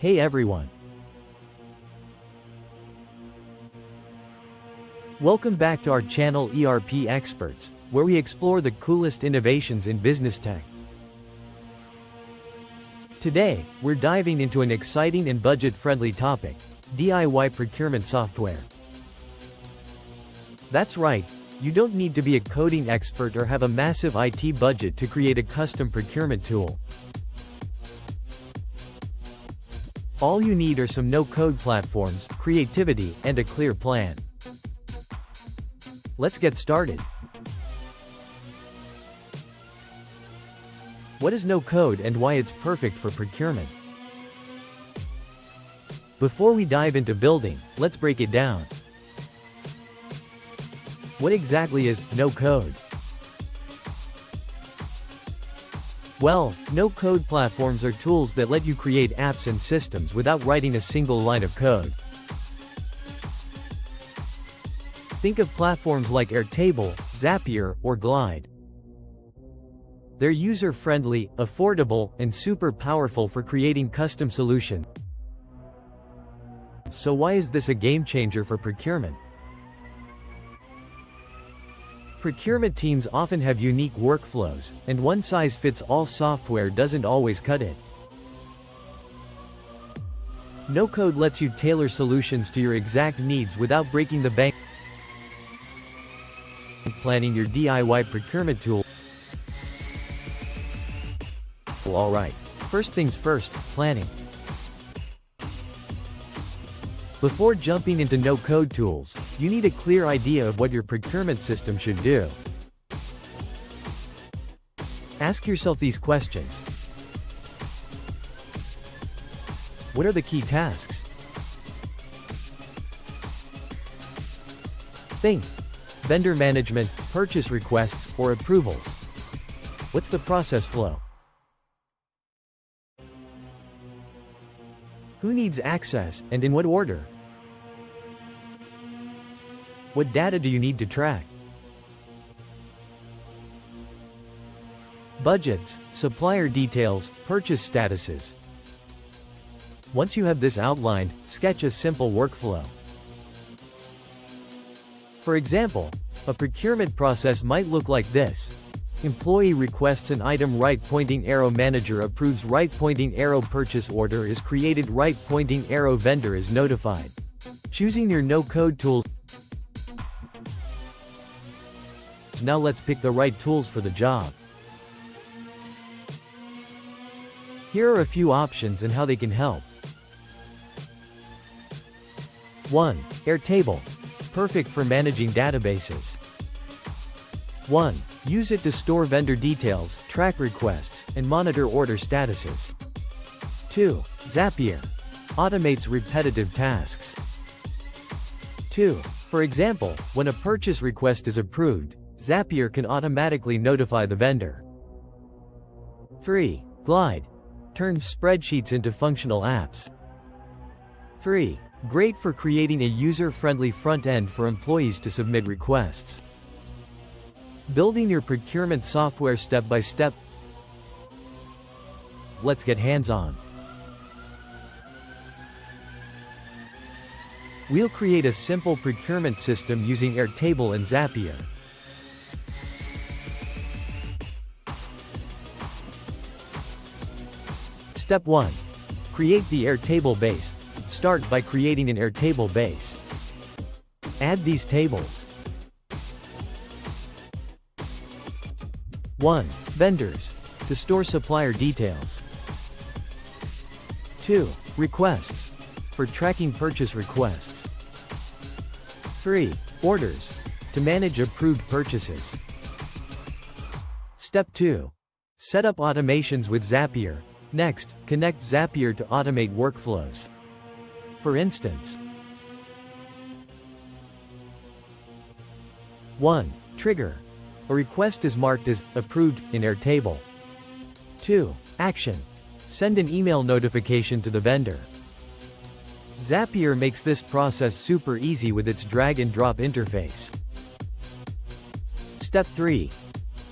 Hey everyone! Welcome back to our channel ERP Experts, where we explore the coolest innovations in business tech. Today, we're diving into an exciting and budget-friendly topic: DIY procurement software. That's right, you don't need to be a coding expert or have a massive IT budget to create a custom procurement tool. All you need are some no-code platforms, creativity, and a clear plan. Let's get started. What is no-code and why it's perfect for procurement? Before we dive into building, let's break it down. What exactly is no-code? Well, no-code platforms are tools that let you create apps and systems without writing a single line of code. Think of platforms like Airtable, Zapier, or Glide. They're user-friendly, affordable, and super powerful for creating custom solutions. So why is this a game-changer for procurement? Procurement teams often have unique workflows, and one-size-fits-all software doesn't always cut it. No-code lets you tailor solutions to your exact needs without breaking the bank. Planning your DIY procurement tool. Alright, first things first, planning. Before jumping into no-code tools, you need a clear idea of what your procurement system should do. Ask yourself these questions. What are the key tasks? Think. Vendor management, purchase requests, or approvals. What's the process flow? Who needs access, and in what order? What data do you need to track? Budgets, supplier details, purchase statuses. Once you have this outlined, sketch a simple workflow. For example, a procurement process might look like this. Employee requests an item, right pointing arrow, manager approves, right pointing arrow, purchase order is created, right pointing arrow, vendor is notified. Choosing your no-code tools. Now let's pick the right tools for the job. Here are a few options and how they can help. 1. Airtable. Perfect for managing databases. 1. Use it to store vendor details, track requests, and monitor order statuses. 2. Zapier. Automates repetitive tasks. 2. For example, when a purchase request is approved, Zapier can automatically notify the vendor. 3. Glide. Turns spreadsheets into functional apps. 3. Great for creating a user-friendly front end for employees to submit requests. Building your procurement software step by step. Let's get hands-on. We'll create a simple procurement system using Airtable and Zapier. Step 1. Create the Airtable base. Start by creating an Airtable base. Add these tables. 1. Vendors. To store supplier details. 2. Requests. For tracking purchase requests. 3. Orders. To manage approved purchases. Step 2. Set up automations with Zapier. Next, connect Zapier to automate workflows. For instance, 1. Trigger. A request is marked as approved in Airtable. 2. Action. Send an email notification to the vendor. Zapier makes this process super easy with its drag-and-drop interface. Step 3.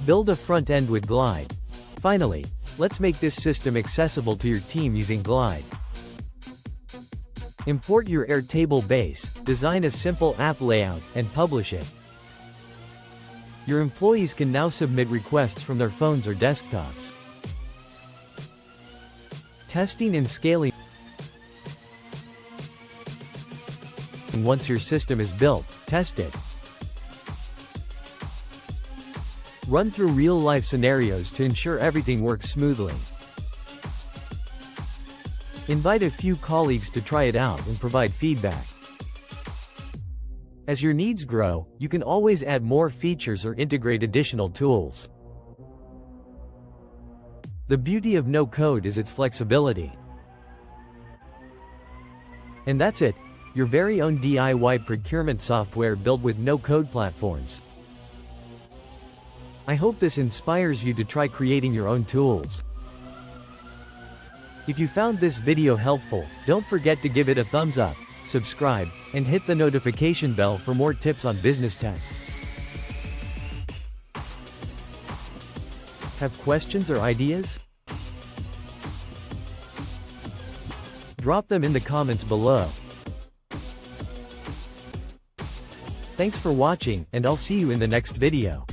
Build a front end with Glide. Finally, let's make this system accessible to your team using Glide. Import your Airtable base, design a simple app layout, and publish it. Your employees can now submit requests from their phones or desktops. Testing and scaling. Once your system is built, test it. Run through real-life scenarios to ensure everything works smoothly. Invite a few colleagues to try it out and provide feedback. As your needs grow, you can always add more features or integrate additional tools. The beauty of no-code is its flexibility. And that's it, your very own DIY procurement software built with no-code platforms. I hope this inspires you to try creating your own tools. If you found this video helpful, don't forget to give it a thumbs up, subscribe, and hit the notification bell for more tips on business tech. Have questions or ideas? Drop them in the comments below. Thanks for watching, and I'll see you in the next video.